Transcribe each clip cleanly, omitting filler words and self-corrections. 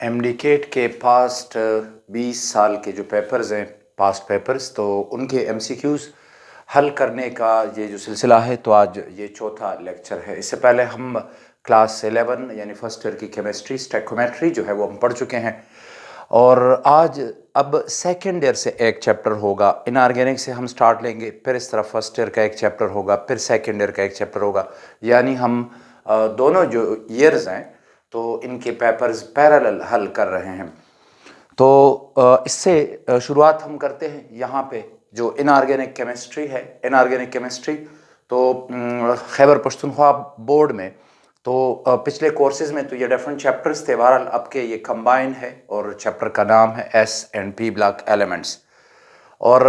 MDCAT के past 20 साल के जो पेपर्स हैं, पास्ट पेपर्स, तो उनके एमसीक्यूज़ हल करने का ये जो सिलसिला है, तो आज ये चौथा लेक्चर है। इससे पहले हम क्लास 11 यानी फर्स्ट ईयर की केमिस्ट्री स्टैकोमेट्री जो है वो हम पढ़ चुके हैं, और आज अब सेकेंड ईयर से एक चैप्टर होगा। इनऑर्गेनिक से हम स्टार्ट लेंगे, फिर इस तरह फर्स्ट ईयर का एक चैप्टर होगा, फिर सेकेंड ईयर का एक चैप्टर होगा। यानी हम दोनों जो ईयर्स हैं तो इनके पेपर्स पैरेलल हल कर रहे हैं। तो इससे शुरुआत हम करते हैं। यहाँ पे जो इनऑर्गेनिक केमिस्ट्री है, इनऑर्गेनिक केमिस्ट्री तो खैबर पख्तूनख्वा बोर्ड में तो पिछले कोर्सेज में तो ये डिफरेंट चैप्टर्स थे। बहरहाल अब के ये कंबाइन है और चैप्टर का नाम है S&P ब्लॉक एलिमेंट्स। और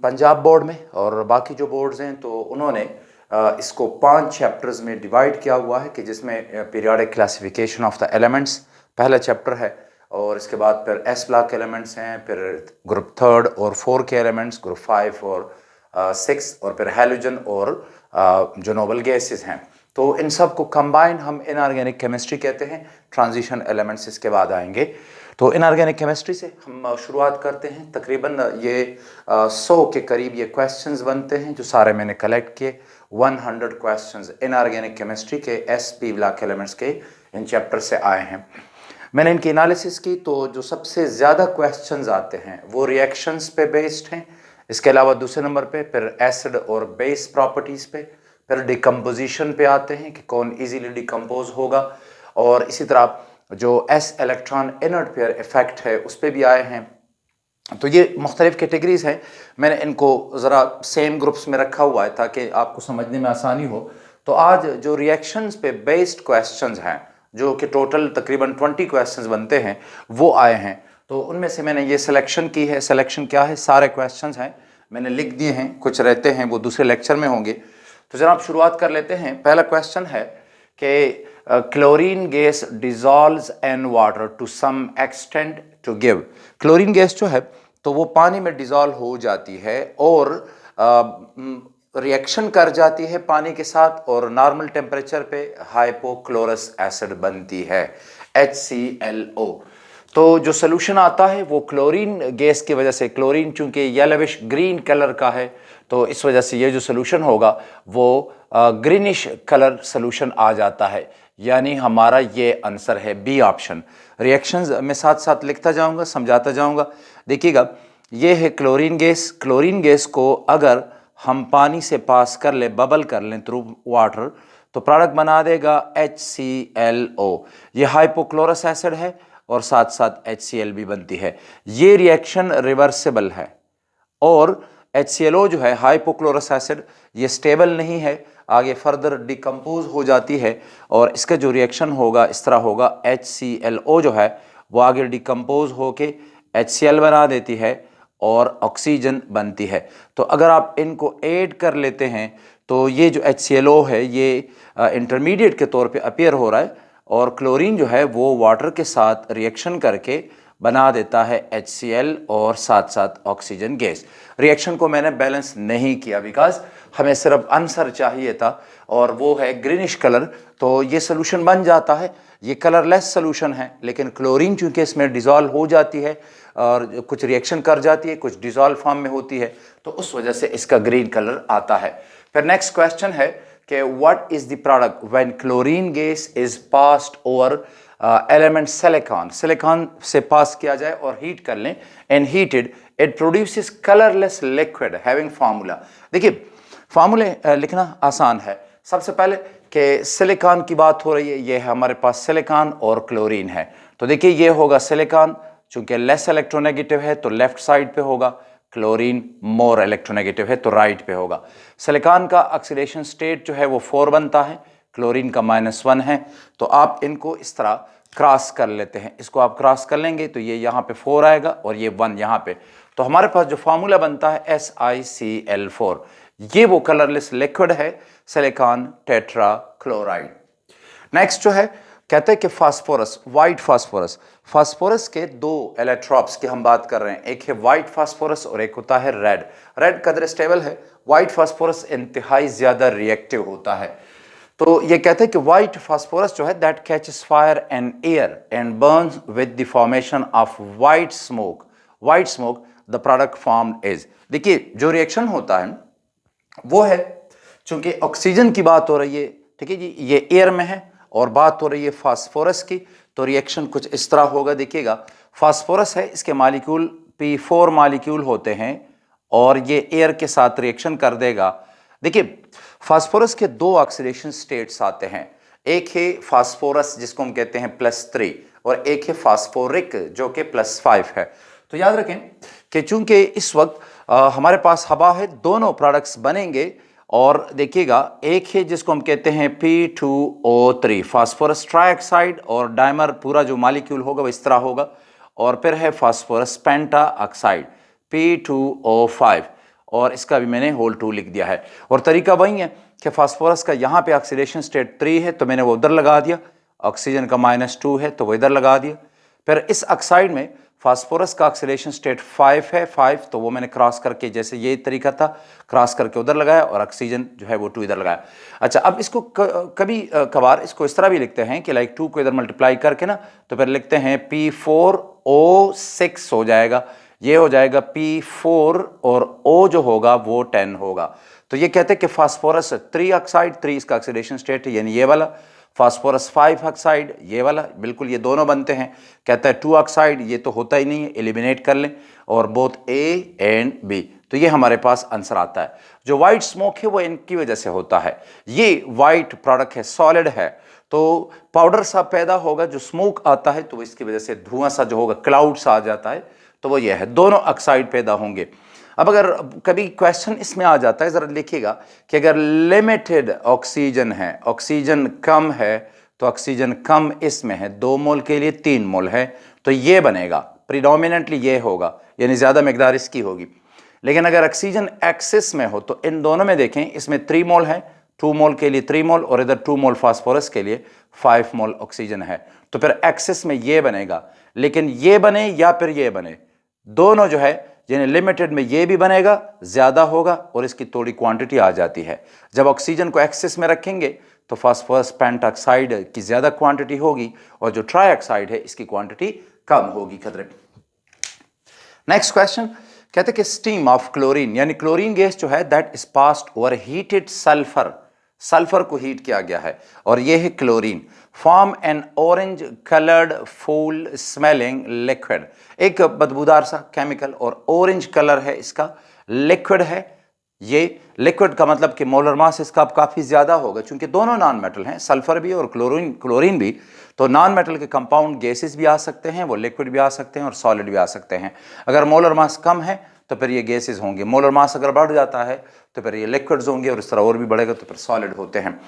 पंजाब बोर्ड में और बाकी जो बोर्ड्स हैं तो उन्होंने इसको 5 चैप्टर्स में डिवाइड किया हुआ है, कि जिसमें periodic classification of the elements पहला चैप्टर है, और इसके बाद फिर S ब्लॉक एलिमेंट्स हैं, फिर ग्रुप 3 और 4 के एलिमेंट्स, ग्रुप 5 और 6, और फिर हैलोजन और जो नोबल गैसेस हैं। तो इन सब को कंबाइन हम इनऑर्गेनिक केमिस्ट्री कहते हैं। ट्रांजिशन एलिमेंट्स इसके बाद आएंगे। तो इनऑर्गेनिक केमिस्ट्री से हम शुरुआत करते हैं। तकरीबन ये 100 के करीब ये क्वेश्चंस बनते हैं, जो सारे मैंने कलेक्ट किए। 100 क्वेश्चंस इनऑर्गेनिक केमिस्ट्री के SP ब्लॉक एलिमेंट्स के इन चैप्टर से आए हैं। मैंने इनकी एनालिसिस की, तो जो सबसे ज़्यादा क्वेश्चंस आते हैं वो रिएक्शंस पे बेस्ड हैं। इसके अलावा दूसरे नंबर पे फिर एसिड और बेस प्रॉपर्टीज़ पे, फिर डिकम्पोजिशन पे आते हैं कि कौन इजीली डिकम्पोज होगा, और इसी तरह जो S electron inert pair effect है उस पर भी आए हैं। तो ये मुख्तलिफ कैटेगरीज हैं। मैंने इनको ज़रा सेम ग्रुप्स में रखा हुआ है ताकि आपको समझने में आसानी हो। तो आज जो रिएक्शंस पे बेस्ड क्वेश्चंस हैं, जो कि टोटल तकरीबन 20 क्वेश्चंस बनते हैं, वो आए हैं। तो उनमें से मैंने ये सिलेक्शन की है। सिलेक्शन क्या है, सारे क्वेश्चंस हैं, मैंने लिख दिए हैं। कुछ रहते हैं वो दूसरे लेक्चर में होंगे। तो जनाब शुरुआत कर लेते हैं। पहला क्वेश्चन है कि chlorine gas dissolves in water to some extent to give. Chlorine gas जो है तो वो पानी में डिजॉल्व हो जाती है और रिएक्शन कर जाती है पानी के साथ, और नॉर्मल टेम्परेचर पे हाइपोक्लोरस एसिड बनती है, HClO। तो जो सोल्यूशन आता है वो क्लोरीन गैस की वजह से, क्लोरीन चूंकि येलोविश ग्रीन कलर का है, तो इस वजह से ये जो सोल्यूशन होगा वो ग्रीनिश कलर सोल्यूशन आ जाता है। यानी हमारा ये आंसर है बी ऑप्शन। रिएक्शंस मैं साथ साथ लिखता जाऊंगा, समझाता जाऊंगा। देखिएगा, ये है क्लोरीन गैस। क्लोरीन गैस को अगर हम पानी से पास कर ले, बबल कर लें थ्रू वाटर, तो प्रोडक्ट बना देगा HClO। ये हाइपोक्लोरस एसिड है और साथ साथ HCl भी बनती है। ये रिएक्शन रिवर्सिबल है, और HClO जो है हाइपोक्लोरस एसिड, ये स्टेबल नहीं है, आगे फर्दर डिकम्पोज हो जाती है, और इसका जो रिएक्शन होगा इस तरह होगा। HClO जो है वो आगे डिकम्पोज होके HCl बना देती है और ऑक्सीजन बनती है। तो अगर आप इनको ऐड कर लेते हैं तो ये जो HClO है ये इंटरमीडिएट के तौर पे अपीयर हो रहा है, और क्लोरीन जो है वो वाटर के साथ रिएक्शन करके बना देता है HCl और साथ साथ ऑक्सीजन गैस। रिएक्शन को मैंने बैलेंस नहीं किया, बिकॉज हमें सिर्फ आंसर चाहिए था, और वो है ग्रीनिश कलर। तो ये सोल्यूशन बन जाता है, ये कलरलेस सोल्यूशन है, लेकिन क्लोरीन चूंकि इसमें डिज़ोल्व हो जाती है और कुछ रिएक्शन कर जाती है, कुछ डिज़ोल्व फॉर्म में होती है, तो उस वजह से इसका ग्रीन कलर आता है। फिर नेक्स्ट क्वेश्चन है कि what is the product when chlorine gas is passed over element silicon. Silicon से पास किया जाए और हीट कर लें, and heated it produces colourless liquid having formula. देखिए, फार्मूले लिखना आसान है। सबसे पहले कि सिलिकॉन की बात हो रही है, ये है हमारे पास सिलिकॉन और क्लोरीन है। तो देखिए, ये होगा सिलिकॉन, चूंकि लेस इलेक्ट्रोनेगेटिव है तो लेफ्ट साइड पे होगा, क्लोरीन मोर इलेक्ट्रोनेगेटिव है तो राइट पे होगा। सिलिकॉन का ऑक्सीडेशन स्टेट जो है वो 4 बनता है, क्लोरीन का -1 है। तो आप इनको इस तरह क्रॉस कर लेते हैं। इसको आप क्रॉस कर लेंगे तो ये यहाँ पे 4 आएगा और ये 1 यहाँ पे। तो हमारे पास जो फार्मूला बनता है SiCl4, ये वो कलरलेस लिक्विड है, सिलिकॉन टेट्रा क्लोराइड। नेक्स्ट जो है, कहते हैं कि फास्फोरस, वाइट फास्फोरस। फास्फोरस के 2 इलेक्ट्रॉप्स की हम बात कर रहे हैं, एक है वाइट फास्फोरस और एक होता है रेड। रेड कदर स्टेबल है, वाइट फास्फोरस इंतहाई ज़्यादा रिएक्टिव होता है। तो ये कहते हैं कि व्हाइट फास्फोरस जो है that catches fire in air and Burns with the formation of white smoke. White smoke the product formed is, देखिए जो रिएक्शन होता है वो है, चूंकि ऑक्सीजन की बात हो रही है, ठीक है जी, ये एयर में है और बात हो रही है फास्फोरस की, तो रिएक्शन कुछ इस तरह होगा। देखिएगा फास्फोरस है, इसके मालिक्यूल P4 मालिक्यूल होते हैं और ये एयर के साथ रिएक्शन कर देगा। देखिए फास्फोरस के दो ऑक्सीडेशन स्टेट्स आते हैं, एक है फास्फोरस जिसको हम कहते हैं +3 और एक है फास्फोरिक जो कि +5 है। तो याद रखें कि चूंकि इस वक्त हमारे पास हवा है, दोनों प्रोडक्ट्स बनेंगे और देखिएगा एक है जिसको हम कहते हैं P2O3 फास्फोरस ट्राइऑक्साइड और डायमर पूरा जो मॉलिक्यूल होगा वो इस तरह होगा, और फिर है फास्फोरस पेंटा ऑक्साइड P2O5 और इसका भी मैंने होल 2 लिख दिया है। और तरीका वही है कि फास्फोरस का यहाँ पे ऑक्सीडेशन स्टेट 3 है तो मैंने वो उधर लगा दिया, ऑक्सीजन का -2 है तो वो इधर लगा दिया। फिर इस ऑक्साइड में फास्फोरस का ऑक्सीडेशन स्टेट 5 है, 5 तो वो मैंने क्रॉस करके, जैसे ये तरीका था, क्रॉस करके उधर लगाया और ऑक्सीजन जो है वो 2 इधर लगाया। अच्छा, अब इसको कभी कभार इसको इस तरह भी लिखते हैं कि लाइक 2 को इधर मल्टीप्लाई करके ना, तो फिर लिखते हैं P4O6 हो जाएगा, ये हो जाएगा P4 और O जो होगा वो 10 होगा। तो ये कहते हैं कि फास्फोरस 3 ऑक्साइड, 3 इसका ऑक्सीडेशन स्टेट है यानी ये वाला, फास्फोरस 5 ऑक्साइड ये वाला, बिल्कुल ये दोनों बनते हैं। कहता है 2 ऑक्साइड, ये तो होता ही नहीं है, एलिमिनेट कर लें, और बोथ A एंड B, तो ये हमारे पास आंसर आता है। जो वाइट स्मोक है वो इनकी वजह से होता है, ये वाइट प्रोडक्ट है, सॉलिड है, तो पाउडर सा पैदा होगा, जो स्मोक आता है तो वो इसकी वजह से धुआं सा जो होगा, क्लाउड सा आ जाता है, तो वो ये है, दोनों ऑक्साइड पैदा होंगे। अब अगर कभी क्वेश्चन इसमें आ जाता है, जरा लिखिएगा कि अगर लिमिटेड ऑक्सीजन है, ऑक्सीजन कम है, तो ऑक्सीजन कम इसमें है, 2 मोल के लिए 3 मोल है, तो ये बनेगा, प्रीडोमिनेंटली ये होगा, यानी ज्यादा मिकदार इसकी होगी। लेकिन अगर ऑक्सीजन एक्सिस में हो तो इन दोनों में देखें, इसमें 3 मोल है, 2 मोल के लिए 3 मोल और इधर 2 मोल फास्फोरस के लिए 5 मोल ऑक्सीजन है, तो फिर एक्सिस में ये बनेगा। लेकिन ये बने या फिर ये बने, दोनों जो है यानी लिमिटेड में ये भी बनेगा, ज्यादा होगा और इसकी थोड़ी क्वांटिटी आ जाती है। जब ऑक्सीजन को एक्सिस में रखेंगे तो फास्फोरस पेंटॉक्साइड की ज्यादा क्वांटिटी होगी और जो ट्राइऑक्साइड है इसकी क्वांटिटी कम होगी खतरे। नेक्स्ट क्वेश्चन कहते हैं कि स्टीम ऑफ क्लोरीन, यानी क्लोरीन गैस जो है that is passed over heated sulphur, sulphur को हीट किया गया है और यह है chlorine, form an orange coloured foul smelling liquid, एक बदबूदार सा केमिकल और ऑरेंज कलर है इसका, लिक्विड है। ये लिक्विड का मतलब कि मोलर मास इसका काफ़ी ज़्यादा होगा, क्योंकि दोनों नॉन मेटल हैं, सल्फर भी और क्लोरीन भी, तो नॉन मेटल के कंपाउंड गैसेस भी आ सकते हैं, वो लिक्विड भी आ सकते हैं और सॉलिड भी आ सकते हैं। अगर मोलर मास कम है तो फिर ये गैसेस होंगे, मोलर मास अगर बढ़ जाता है तो फिर ये लिक्विड्स होंगे और इस तरह और भी बढ़ेगा तो फिर सॉलिड होते हैं।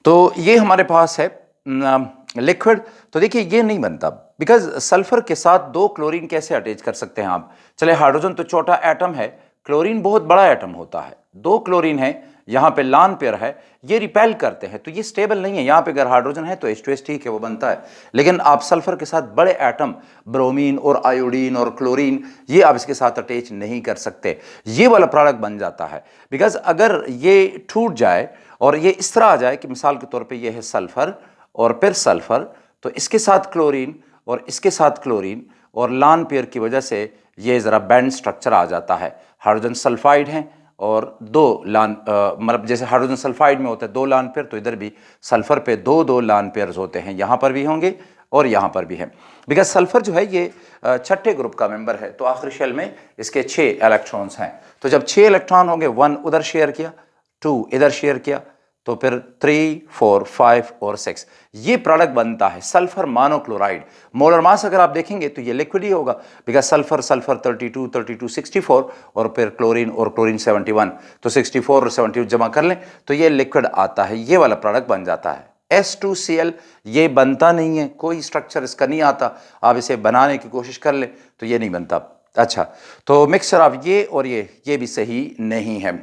तो ये हमारे पास है लिक्विड। तो देखिए ये नहीं बनता, बिकॉज सल्फर के साथ 2 क्लोरीन कैसे अटैच कर सकते हैं आप? चले हाइड्रोजन तो छोटा एटम है, क्लोरीन बहुत बड़ा एटम होता है, 2 क्लोरीन है, यहाँ पे लॉन पेयर है, ये रिपेल करते हैं तो ये स्टेबल नहीं है। यहाँ पे अगर हाइड्रोजन है तो H2S ठीक है वो बनता है, लेकिन आप सल्फर के साथ बड़े एटम ब्रोमीन और आयोडीन और क्लोरीन ये आप इसके साथ अटैच नहीं कर सकते, ये वाला प्रोडक्ट बन जाता है। बिकॉज अगर ये टूट जाए और ये इस तरह आ जाए कि मिसाल के तौर पर यह है सल्फर और फिर सल्फर, तो इसके साथ क्लोरीन और इसके साथ क्लोरीन और लॉन पेयर की वजह से ये ज़रा बैंड स्ट्रक्चर आ जाता है। हाइड्रोजन सल्फाइड हैं और 2 लॉन मतलब जैसे हाइड्रोजन सल्फाइड में होता है 2 लॉन पेयर, तो इधर भी सल्फर पे 2 लॉन पेयर्स होते हैं, यहाँ पर भी होंगे और यहाँ पर भी है। बिकॉज सल्फर जो है ये छठे ग्रुप का मेंबर है, तो आखिरी शेल में इसके 6 इलेक्ट्रॉन्स हैं, तो जब 6 इलेक्ट्रॉन होंगे 1 उधर शेयर किया, 2 इधर शेयर किया, तो फिर 3, 4, 5 और 6 ये प्रोडक्ट बनता है सल्फर मोनोक्लोराइड। मोलर मास अगर आप देखेंगे तो ये लिक्विड ही होगा, बिकॉज सल्फर 32 64 और फिर क्लोरीन 71, तो 64 और 72 जमा कर लें तो ये लिक्विड आता है, ये वाला प्रोडक्ट बन जाता है। S2Cl ये बनता नहीं है, कोई स्ट्रक्चर इसका नहीं आता, आप इसे बनाने की कोशिश कर लें तो ये नहीं बनता। अच्छा, तो मिक्सचर ऑफ ये और ये भी सही नहीं है।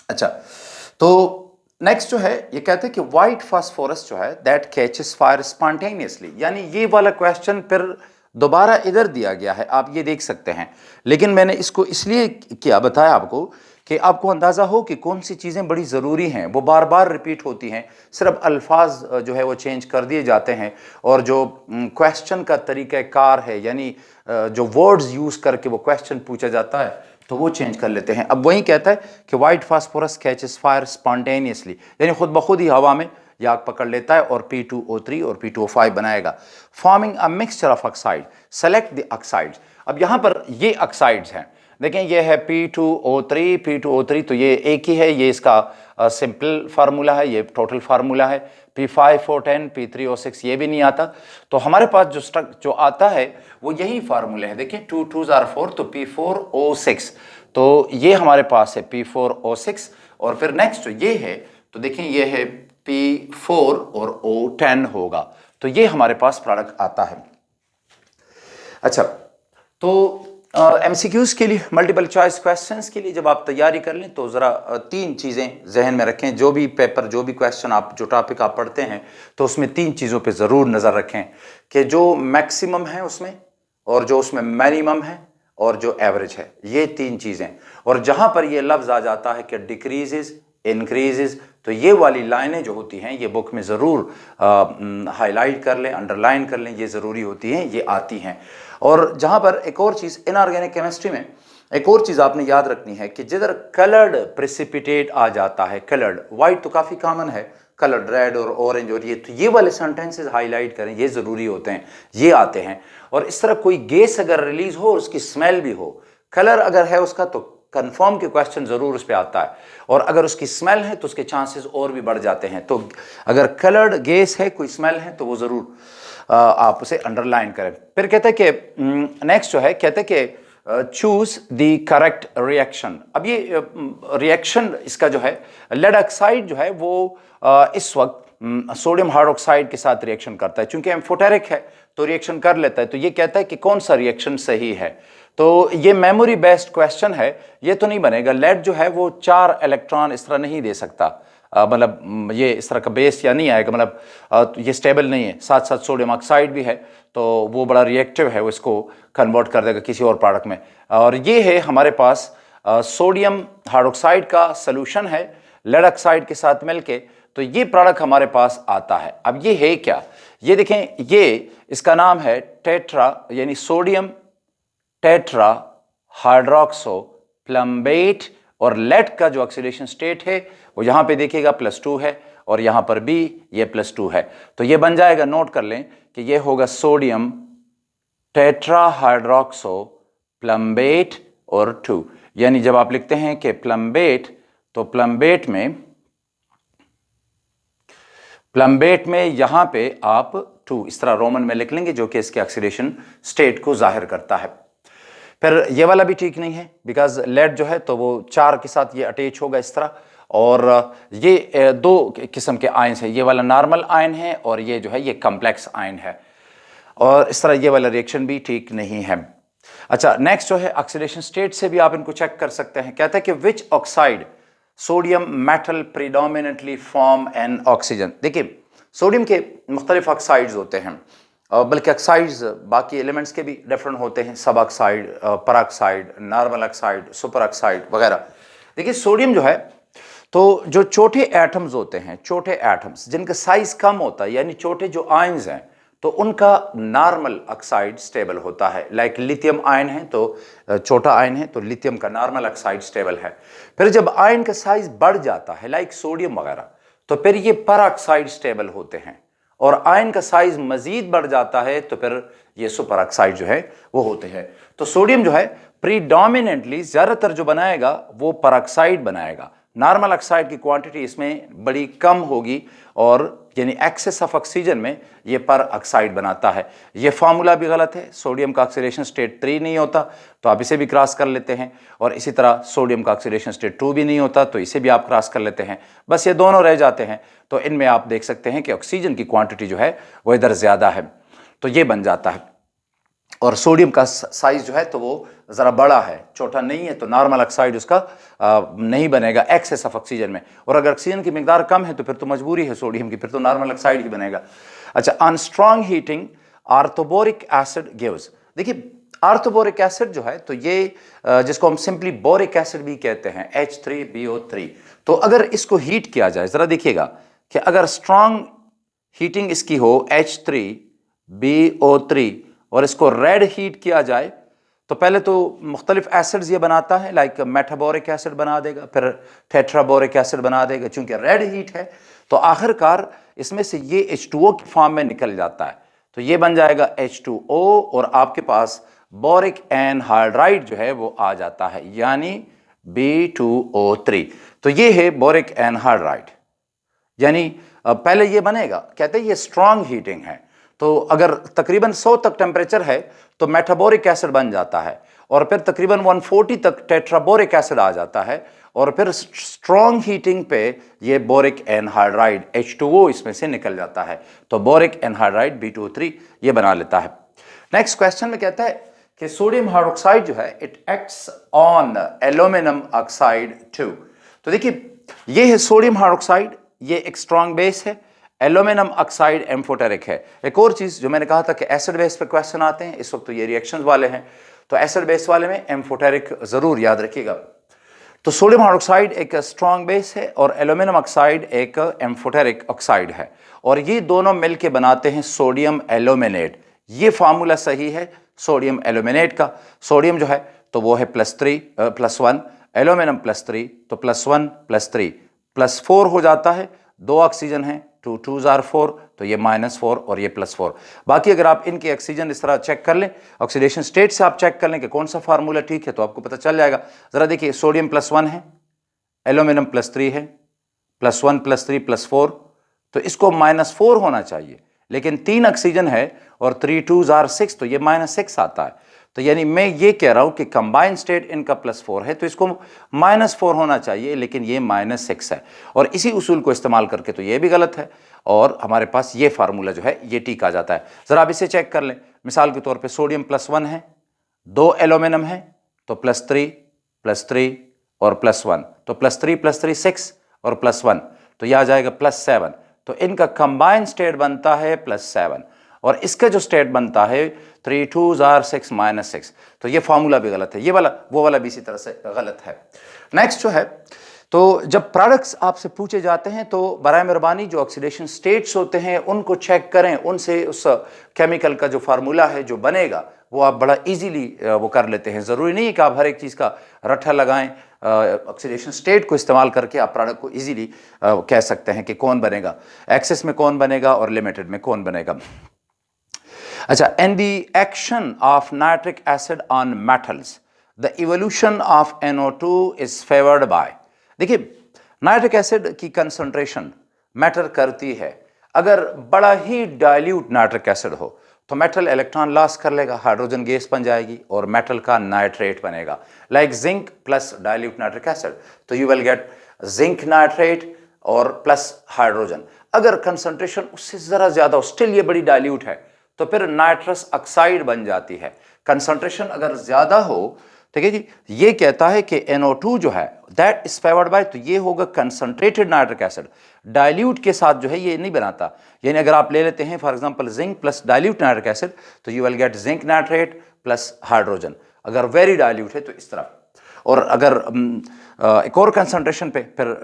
अच्छा, तो नेक्स्ट जो है ये कहते हैं कि व्हाइट फास्फोरस जो है दैट कैचेस फायर स्पॉन्टेनियसली, यानी ये वाला क्वेश्चन फिर दोबारा इधर दिया गया है, आप ये देख सकते हैं, लेकिन मैंने इसको इसलिए क्या बताया आपको कि आपको अंदाज़ा हो कि कौन सी चीज़ें बड़ी ज़रूरी हैं, वो बार बार रिपीट होती हैं, सिर्फ अल्फाज जो है वो चेंज कर दिए जाते हैं, और जो क्वेश्चन का तरीक़ाकार है, यानी जो वर्ड्स यूज़ करके वो क्वेश्चन पूछा जाता है, तो वो चेंज कर लेते हैं। अब वही कहता है कि white phosphorus catches fire spontaneously, यानी खुद ब खुद ही हवा में ये आग पकड़ लेता है और P2O3 और P2O5 बनाएगा, forming a mixture of oxide, select the oxides. अब यहाँ पर ये ऑक्साइड्स हैं, देखें ये है P2O3, तो ये एक ही है, ये इसका सिंपल फार्मूला है, ये टोटल फार्मूला है। P5O10, P3O6 ये भी नहीं आता, तो हमारे पास जो आता है वो यही फार्मूले हैं। देखिए 2 2s are 4, तो P4O6, तो ये हमारे पास है P4O6, और फिर नेक्स्ट ये है, तो देखें ये है P4 और O10 होगा, तो ये हमारे पास प्रोडक्ट आता है। अच्छा, तो MCQs के लिए, मल्टीपल चॉइस क्वेश्चंस के लिए जब आप तैयारी कर लें तो ज़रा 3 चीज़ें जहन में रखें। जो भी पेपर, जो भी क्वेश्चन आप, जो टॉपिक आप पढ़ते हैं, तो उसमें 3 चीज़ों पे ज़रूर नज़र रखें कि जो मैक्सिमम है उसमें, और जो उसमें मिनिमम है, और जो एवरेज है, ये 3 चीज़ें। और जहाँ पर ये लफ्ज़ आ जाता है कि डिक्रीजेज़, इंक्रीजेज़, तो ये वाली लाइनें जो होती हैं ये बुक में ज़रूर हाईलाइट कर लें, अंडरलाइन कर लें, ये ज़रूरी होती हैं, ये आती हैं। और जहाँ पर एक और चीज़, इनऑर्गेनिक केमिस्ट्री में एक और चीज़ आपने याद रखनी है कि जिधर कलर्ड प्रेसिपिटेट आ जाता है, कलर्ड, वाइट तो काफ़ी कॉमन है, कलर्ड रेड और ऑरेंज और ये, तो ये वाले सेंटेंसेस हाईलाइट करें, ये ज़रूरी होते हैं, ये आते हैं। और इस तरह कोई गैस अगर रिलीज़ हो और उसकी स्मेल भी हो, कलर अगर है उसका, तो कंफर्म के क्वेश्चन ज़रूर उस पर आता है, और अगर उसकी स्मेल है तो उसके चांसेस और भी बढ़ जाते हैं। तो अगर कलर्ड गैस है, कोई स्मेल है, तो वो ज़रूर आप उसे अंडरलाइन करें। फिर कहते हैं कि नेक्स्ट जो है, कहते हैं कि चूज द करेक्ट रिएक्शन। अब ये रिएक्शन इसका जो है, लेड ऑक्साइड जो है वो इस वक्त सोडियम हाइड्रोक्साइड के साथ रिएक्शन करता है, चूंकि एम्फोटेरिक है तो रिएक्शन कर लेता है। तो ये कहता है कि कौन सा रिएक्शन सही है, तो ये मेमोरी बेस्ड क्वेश्चन है, ये तो नहीं बनेगा। लेड जो है वो 4 इलेक्ट्रॉन इस तरह नहीं दे सकता, मतलब ये इस तरह का बेस या नहीं आएगा, मतलब ये स्टेबल नहीं है। साथ साथ सोडियम ऑक्साइड भी है, तो वो बड़ा रिएक्टिव है, वो इसको कन्वर्ट कर देगा किसी और प्रोडक्ट में। और ये है हमारे पास सोडियम हाइड्रोक्साइड का सोल्यूशन है लेड ऑक्साइड के साथ मिलके, तो ये प्रोडक्ट हमारे पास आता है। अब ये है क्या, ये देखें, ये इसका नाम है टेट्रा, यानी सोडियम टेट्रा हाइड्रोक्सो प्लम्बेट, और लेड का जो ऑक्सीडेशन स्टेट है वो यहाँ पे देखिएगा +2 है, और यहाँ पर भी ये +2 है, तो ये बन जाएगा, नोट कर लें कि ये होगा सोडियम टेट्रा हाइड्रोक्सो प्लम्बेट और 2। यानी जब आप लिखते हैं कि प्लम्बेट, तो प्लम्बेट में यहाँ पे आप 2 इस तरह रोमन में लिख लेंगे, जो कि इसके ऑक्सीडेशन स्टेट को जाहिर करता है। फिर ये वाला भी ठीक नहीं है, बिकॉज लेड जो है तो वो 4 के साथ ये अटैच होगा इस तरह, और ये 2 किस्म के आयन्स है, ये वाला नॉर्मल आयन है और ये जो है ये कॉम्प्लेक्स आयन है, और इस तरह ये वाला रिएक्शन भी ठीक नहीं है। अच्छा, नेक्स्ट जो है ऑक्सीडेशन स्टेट से भी आप इनको चेक कर सकते हैं। कहता है कि विच oxide sodium metal predominantly form an oxygen. देखिए, सोडियम के मुख्तलिफ ऑक्साइड्स होते हैं, बल्कि ऑक्साइड्स बाकी एलिमेंट्स के भी डिफरेंट होते हैं, सब oxide, peroxide, normal oxide, super oxide वगैरह। देखिए, सोडियम जो है, तो जो छोटे एटम्स होते हैं, छोटे एटम्स जिनका साइज कम होता है, यानी छोटे जो आयन्स हैं, तो उनका नॉर्मल ऑक्साइड स्टेबल होता है। लाइक लिथियम आयन है, तो छोटा आयन है, तो लिथियम का नॉर्मल ऑक्साइड स्टेबल है। फिर जब आयन का साइज बढ़ जाता है, लाइक सोडियम वगैरह, तो फिर ये परऑक्साइड स्टेबल होते हैं, और आयन का साइज मजीद बढ़ जाता है, तो फिर ये सुपर ऑक्साइड जो है वो होते हैं। तो सोडियम जो है प्रीडोमिनेंटली ज़्यादातर जो बनाएगा वो परऑक्साइड बनाएगा। नॉर्मल ऑक्साइड की क्वांटिटी इसमें बड़ी कम होगी, और यानी एक्सेस ऑफ ऑक्सीजन में ये पर ऑक्साइड बनाता है। ये फार्मूला भी गलत है, सोडियम का ऑक्सीडेशन स्टेट 3 नहीं होता, तो आप इसे भी क्रॉस कर लेते हैं, और इसी तरह सोडियम का ऑक्सीडेशन स्टेट 2 भी नहीं होता, तो इसे भी आप क्रॉस कर लेते हैं। बस ये दोनों रह जाते हैं, तो इनमें आप देख सकते हैं कि ऑक्सीजन की क्वांटिटी जो है वो इधर ज़्यादा है, तो ये बन जाता है। और सोडियम का साइज जो है तो वो ज़रा बड़ा है, छोटा नहीं है, तो नॉर्मल ऑक्साइड उसका नहीं बनेगा एक्सेस ऑफ ऑक्सीजन में। और अगर ऑक्सीजन की मिकदार कम है तो फिर तो मजबूरी है सोडियम की, फिर तो नॉर्मल ऑक्साइड ही बनेगा। अच्छा, on strong heating orthoboric acid gives. देखिए, आर्थोबोरिक एसिड जो है तो ये जिसको हम सिंपली बोरिक एसिड भी कहते हैं H3BO3। तो अगर इसको हीट किया जाए, जरा देखिएगा कि अगर स्ट्रांग हीटिंग इसकी हो H3BO3 और इसको रेड हीट किया जाए तो पहले तो मुख्तलिफ एसिड्स ये बनाता है, लाइक मेटाबोरिक एसिड बना देगा, फिर टेट्राबोरिक एसिड बना देगा। चूंकि रेड हीट है तो आखिरकार इसमें से ये H2O की फॉर्म में निकल जाता है, तो ये बन जाएगा H2O और आपके पास बोरिक एनहाइड्राइड जो है वो आ जाता है, यानी B2O3। तो ये है बोरिक एनहाइड्राइड, यानी पहले ये बनेगा, कहते हैं ये स्ट्रांग हीटिंग है। तो अगर तकरीबन 100 तक टेम्परेचर है तो मेटाबोरिक एसिड बन जाता है, और फिर तकरीबन 140 तक टेट्राबोरिक एसिड आ जाता है, और फिर स्ट्रांग हीटिंग पे ये बोरिक एनहाइड्राइड H2O इसमें से निकल जाता है। तो बोरिक एनहाइड्राइड B2O3 ये बना लेता है। नेक्स्ट क्वेश्चन में कहता है कि सोडियम हाइड्रोक्साइड जो है it acts on aluminium oxide too. तो देखिए ये है सोडियम हाइड्रोक्साइड, ये एक स्ट्रांग बेस है, एल्यूमिनियम ऑक्साइड एम्फोटेरिक है। एक और चीज जो मैंने कहा था कि एसिड बेस पे क्वेश्चन आते हैं, इस वक्त तो ये रिएक्शंस वाले हैं, तो एसिड बेस वाले में एम्फोटेरिक जरूर याद रखिएगा। तो सोडियम हाइड्रोक्साइड एक स्ट्रांग बेस है और एल्यूमिनियम ऑक्साइड एक एम्फोटेरिक ऑक्साइड है, और ये दोनों मिलके बनाते हैं सोडियम एल्यूमिनेट। ये फार्मूला सही है सोडियम एल्यूमिनेट का। सोडियम जो है तो वो है +1, एल्यूमिनियम +3 तो +1 +3 +4 हो जाता है। 2 ऑक्सीजन है, 2 2s are 4, तो ये -4 और ये +4। बाकी अगर आप इनके ऑक्सीजन इस तरह चेक कर लें, ऑक्सीडेशन स्टेट से आप चेक कर लें कि कौन सा फार्मूला ठीक है, तो आपको पता चल जाएगा। जरा देखिए सोडियम +1 है, एल्यूमिनियम +3 है, +1 +3 +4, तो इसको -4 होना चाहिए, लेकिन 3 ऑक्सीजन है और 3 2s are 6, तो ये -6 आता है। तो यानी मैं ये कह रहा हूं कि कंबाइंड स्टेट इनका +4 है तो इसको -4 होना चाहिए, लेकिन ये -6 है, और इसी उसूल को इस्तेमाल करके तो ये भी गलत है, और हमारे पास ये फार्मूला जो है ये ठीक आ जाता है। जरा आप इसे चेक कर लें। मिसाल के तौर पे सोडियम +1 है, 2 एल्यूमिनियम है, तो +3 और +1, तो +3 6 और +1, तो यह आ जाएगा +7। तो इनका कंबाइंड स्टेट बनता है +7, और इसका जो स्टेट बनता है 3 2s are 6 -6, तो ये फार्मूला भी गलत है। ये वाला वो वाला भी इसी तरह से गलत है। नेक्स्ट जो है, तो जब प्रोडक्ट्स आपसे पूछे जाते हैं तो बराए मेहरबानी जो ऑक्सीडेशन स्टेट्स होते हैं उनको चेक करें, उनसे उस केमिकल का जो फार्मूला है जो बनेगा वो आप बड़ा इजीली वो कर लेते हैं। ज़रूरी नहीं है कि आप हर एक चीज़ का रट्ठा लगाएं, ऑक्सीडेशन स्टेट को इस्तेमाल करके आप प्रोडक्ट को इजीली कह सकते हैं कि कौन बनेगा, एक्सेस में कौन बनेगा और लिमिटेड में कौन बनेगा। अच्छा, and the action of nitric acid on metals, the evolution of NO2 is favoured by. देखिए नाइट्रिक एसिड की कंसंट्रेशन मैटर करती है। अगर बड़ा ही डाइल्यूट नाइट्रिक एसिड हो तो मेटल इलेक्ट्रॉन लॉस कर लेगा, हाइड्रोजन गैस बन जाएगी और मेटल का नाइट्रेट बनेगा, like zinc plus dilute nitric acid, तो you will get zinc nitrate और प्लस हाइड्रोजन। अगर कंसंट्रेशन उससे जरा ज्यादा हो, स्टिल ये बड़ी डाइल्यूट है, तो फिर नाइट्रस ऑक्साइड बन जाती है। कंसंट्रेशन अगर ज्यादा हो, ठीक है जी, ये कहता है कि NO2 जो है दैट इज फेवर्ड बाय, तो ये होगा कंसंट्रेटेड नाइट्रिक एसिड। डाइल्यूट के साथ जो है ये नहीं बनाता, यानी अगर आप ले लेते हैं for example zinc plus dilute nitric acid, तो you will get zinc nitrate plus hydrogen. अगर वेरी डाइल्यूट है तो इस तरह, और अगर एक और कंसंट्रेशन पे फिर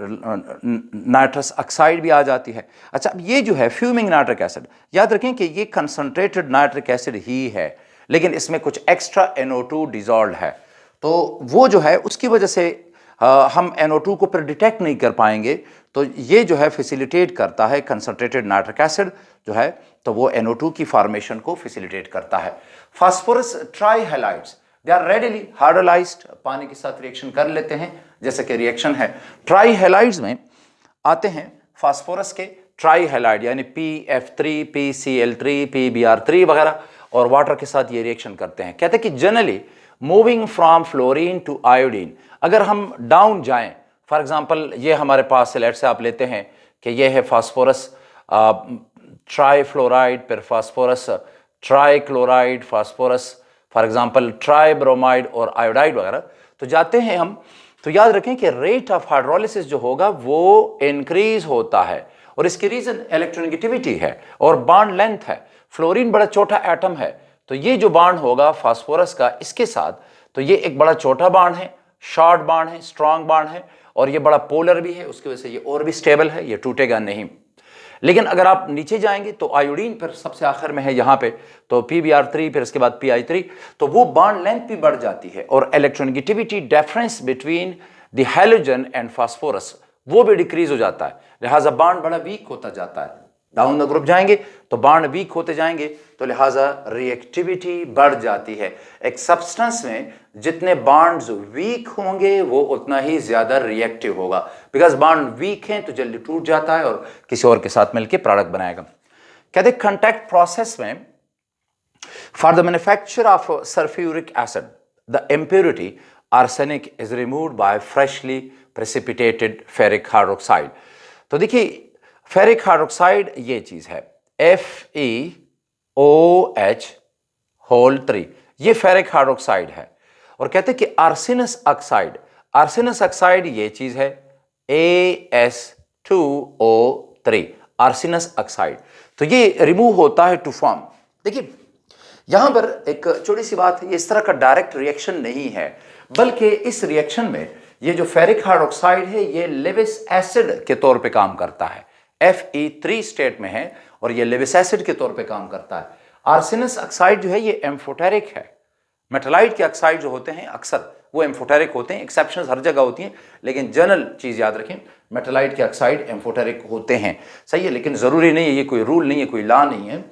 नाइट्रस ऑक्साइड भी आ जाती है। अच्छा, अब ये जो है फ्यूमिंग नाइट्रिक एसिड, याद रखें कि ये कंसंट्रेटेड नाइट्रिक एसिड ही है, लेकिन इसमें कुछ एक्स्ट्रा NO2 डिजॉल्व है, तो वो जो है उसकी वजह से हम NO2 को फिर डिटेक्ट नहीं कर पाएंगे। तो ये जो है फैसिलिटेट करता है कंसंट्रेटेड नाइट्रिक एसिड जो है, तो वो NO2 की फॉर्मेशन को फैसिलिटेट करता है। Phosphorus trihalides they are readily hydrolysed, पानी के साथ रिएक्शन कर लेते हैं, जैसे कि रिएक्शन है ट्राइहैलाइड्स में आते हैं फास्फोरस के ट्राइहैलाइड, यानी PF3 PCl3 PBr3 वगैरह, और वाटर के साथ ये रिएक्शन करते हैं। कहते हैं कि generally moving from fluorine to iodine, अगर हम डाउन जाएं, फॉर एग्जांपल ये हमारे पास लेट से आप लेते हैं कि ये है फास्फोरस ट्राइफ्लोराइड, फिर phosphorus trichloride, phosphorus for example tribromide और आयोडाइड वगैरह, तो जाते हैं हम, तो याद रखें कि रेट ऑफ हाइड्रोलिसिस जो होगा वो इंक्रीज होता है, और इसकी रीजन इलेक्ट्रोनेगेटिविटी है और बॉन्ड लेंथ है। फ्लोरीन बड़ा छोटा एटम है, तो तो ये जो बॉन्ड होगा फास्फोरस का इसके साथ, तो ये एक बड़ा छोटा बॉन्ड है, शॉर्ट बॉन्ड है, स्ट्रॉन्ग बॉन्ड है, और ये बड़ा पोलर भी है, उसकी वजह से ये और भी स्टेबल है, ये टूटेगा नहीं। लेकिन अगर आप नीचे जाएंगे तो आयोडीन फिर सबसे आखिर में है यहाँ पे, तो PbR3 फिर इसके बाद PI3, तो वो बॉन्ड लेंथ भी बढ़ जाती है और electronegativity difference between the halogen and phosphorus वो भी डिक्रीज हो जाता है, लिहाजा बॉन्ड बड़ा वीक होता जाता है। डाउन द ग्रुप जाएंगे तो बॉन्ड वीक होते जाएंगे, तो लिहाजा रिएक्टिविटी बढ़ जाती है। एक सब्सटेंस में जितने बॉन्ड्स वीक होंगे वो उतना ही ज्यादा रिएक्टिव होगा, बिकॉज बॉन्ड वीक हैं तो जल्दी टूट जाता है और किसी और के साथ मिलकर प्रोडक्ट बनाएगा। कहते हैं कांटेक्ट प्रोसेस में for the manufacture of sulphuric acid the impurity arsenic is removed by freshly precipitated ferric hydroxide. तो देखिए फेरिक हाइड्रोक्साइड ये चीज है FeOH होल 3, ये फेरिक हाइड्रोक्साइड है। और कहते हैं कि आर्सेनस ऑक्साइड ये चीज है AS2O3, आर्सेनस ऑक्साइड। तो ये रिमूव होता है टू फॉर्म। देखिए यहां पर एक छोटी सी बात है, ये इस तरह का डायरेक्ट रिएक्शन नहीं है, बल्कि इस रिएक्शन में ये जो फेरिक हाइड्रोक्साइड है ये लेविस एसिड के तौर पे काम करता है, Fe3 स्टेट में है और ये लेविस एसिड के तौर पे काम करता है। आर्सेनस ऑक्साइड जो है ये एम्फोटेरिक है। मेटालाइट के ऑक्साइड जो होते हैं अक्सर वो एम्फोटेरिक होते हैं, एक्सेप्शंस हर जगह होती हैं, लेकिन जनरल चीज याद रखें मेटालाइट के ऑक्साइड एम्फोटेरिक होते हैं, सही है, लेकिन जरूरी नहीं है, ये कोई रूल नहीं है, कोई लॉ नहीं है।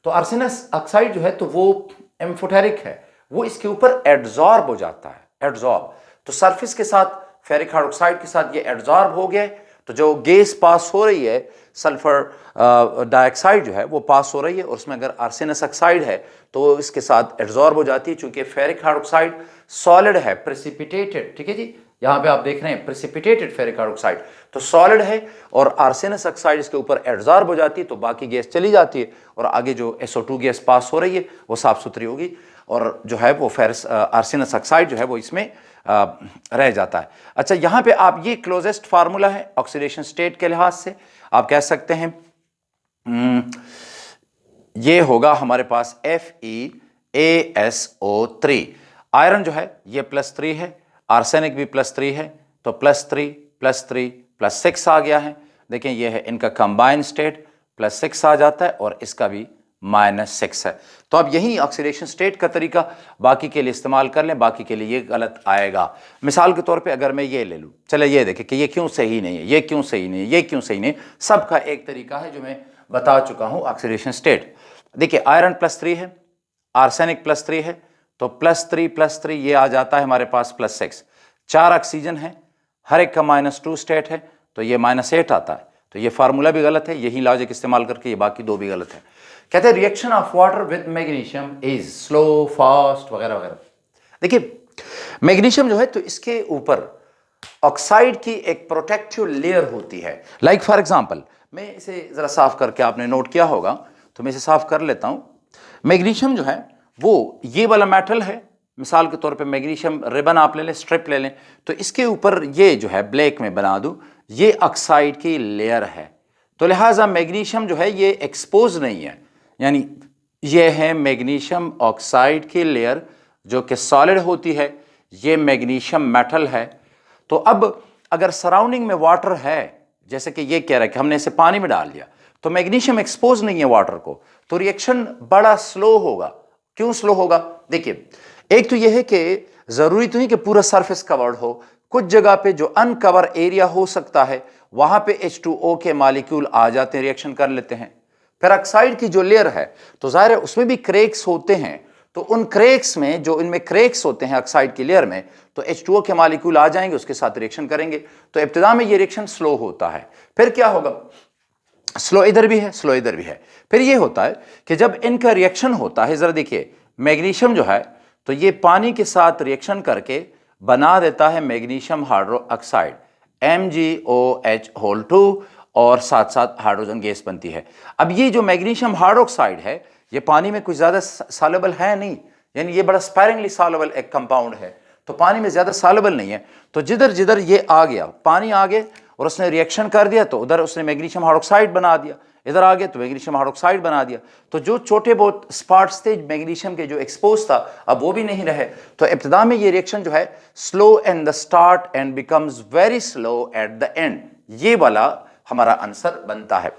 तो आर्सेनस ऑक्साइड जो है तो वो एम्फोटेरिक है, वो इसके ऊपर एडजॉर्ब हो जाता है, एडजॉर्ब। तो सरफेस के साथ फेरिक हाइड्रोक्साइड के साथ ये एडजॉर्ब हो गया, तो जो गैस पास हो रही है सल्फर डाइऑक्साइड जो है वो पास हो रही है, और उसमें अगर आर्सेनस ऑक्साइड है तो इसके साथ एडजॉर्ब हो जाती है। चूंकि फेरिक हाइड्रोक्साइड सॉलिड है, प्रेसिपिटेटेड, ठीक है जी, यहाँ पे आप देख रहे हैं प्रेसिपिटेटेड फेरिक हाइड्रोक्साइड, तो सॉलिड है और आर्सेनस ऑक्साइड इसके ऊपर एडजॉर्ब हो जाती है, तो बाकी गैस चली जाती है और आगे जो SO2 गैस पास हो रही है वो साफ सुथरी होगी, और जो है वो फेरस आर्सेनस ऑक्साइड जो है वो इसमें रह जाता है। अच्छा, यहाँ पे आप ये क्लोजेस्ट फार्मूला है ऑक्सीडेशन स्टेट के लिहाज से, आप कह सकते हैं ये होगा हमारे पास FeASO3। आयरन जो है ये +3 है, आर्सेनिक भी +3 है, तो +3 +3 +6 आ गया है। देखें ये है इनका कंबाइन स्टेट, +6 आ जाता है और इसका भी -6 है। तो अब यही ऑक्सीडेशन स्टेट का तरीका बाकी के लिए इस्तेमाल कर लें, बाकी के लिए ये गलत आएगा। मिसाल के तौर पे अगर मैं ये ले लूँ, चले ये देखें कि ये क्यों सही नहीं है, ये क्यों सही नहीं है, ये क्यों सही नहीं है, सबका एक तरीका है जो मैं बता चुका हूँ ऑक्सीडेशन स्टेट। देखिए आयरन +3 है, आर्सेनिक +3 है, तो +3 ये आ जाता है हमारे पास +6। 4 ऑक्सीजन है, हर एक का -2 स्टेट है, तो ये -8 आता है। तो ये फार्मूला भी गलत है, यही लॉजिक इस्तेमाल करके ये बाकी दो भी गलत है। कहते हैं reaction of water with magnesium is slow, fast वगैरह वगैरह। देखिए मैग्नीशियम जो है तो इसके ऊपर ऑक्साइड की एक प्रोटेक्टिव लेयर होती है। लाइक फॉर एग्जांपल, मैं इसे जरा साफ करके, आपने नोट किया होगा तो मैं इसे साफ कर लेता हूं। मैग्नीशियम जो है वो ये वाला मेटल है, मिसाल के तौर पे मैग्नीशियम रिबन आप ले लें, स्ट्रिप ले लें, तो इसके ऊपर ये जो है ब्लैक में बना दूं, ये ऑक्साइड की लेयर है, तो लिहाजा मैग्नीशियम जो है ये एक्सपोज नहीं है, यानी ये है मैग्नीशियम ऑक्साइड की लेयर जो कि सॉलिड होती है, ये मैग्नीशियम मेटल है। तो अब अगर सराउंडिंग में वाटर है, जैसे कि ये कह रहा है कि हमने इसे पानी में डाल दिया, तो मैग्नीशियम एक्सपोज नहीं है वाटर को, तो रिएक्शन बड़ा स्लो होगा। क्यों स्लो होगा? देखिए एक तो यह है कि जरूरी तो नहीं कि पूरा सरफेस कवर्ड हो, कुछ जगह पे जो अनकवर एरिया हो सकता है वहां पे H2O के मॉलिक्यूल आ जाते हैं, रिएक्शन कर लेते हैं। फिर ऑक्साइड की जो लेयर है तो जाहिर है उसमें भी क्रेक्स होते हैं, तो उन क्रेक्स में, जो इनमें क्रेक्स होते हैं ऑक्साइड की लेयर में, तो H2O के मॉलिक्यूल आ जाएंगे, उसके साथ रिएक्शन करेंगे। तो इब्तिदा में ये रिएक्शन स्लो होता है। फिर क्या होगा? स्लो इधर भी है, स्लो इधर भी है। फिर ये होता है कि जब इनका रिएक्शन होता है, जरा देखिए मैग्नीशियम जो है तो ये पानी के साथ रिएक्शन करके बना देता है मैग्नीशियम हाइड्रो ऑक्साइड MgOH2 और साथ साथ हाइड्रोजन गैस बनती है। अब ये जो मैग्नीशियम हाइड्रोक्साइड है ये पानी में कुछ ज़्यादा सॉल्युबल है नहीं, यानी ये बड़ा स्पैरिंगली सॉल्युबल एक कंपाउंड है, तो पानी में ज़्यादा सॉल्युबल नहीं है। तो जिधर जिधर ये आ गया, पानी आ गया और उसने रिएक्शन कर दिया, तो उधर उसने मैग्नीशियम हाइड्रोक्साइड बना दिया। इधर आ गया तो मैग्नीशियम हाइड्रोक्साइड बना दिया। तो जो छोटे बहुत स्पॉट्स थे मैग्नीशियम के जो एक्सपोज था अब वो भी नहीं रहे। तो इब्तिदा में ये रिएक्शन जो है slow in the start and becomes very slow at the end, ये वाला हमारा आंसर बनता है।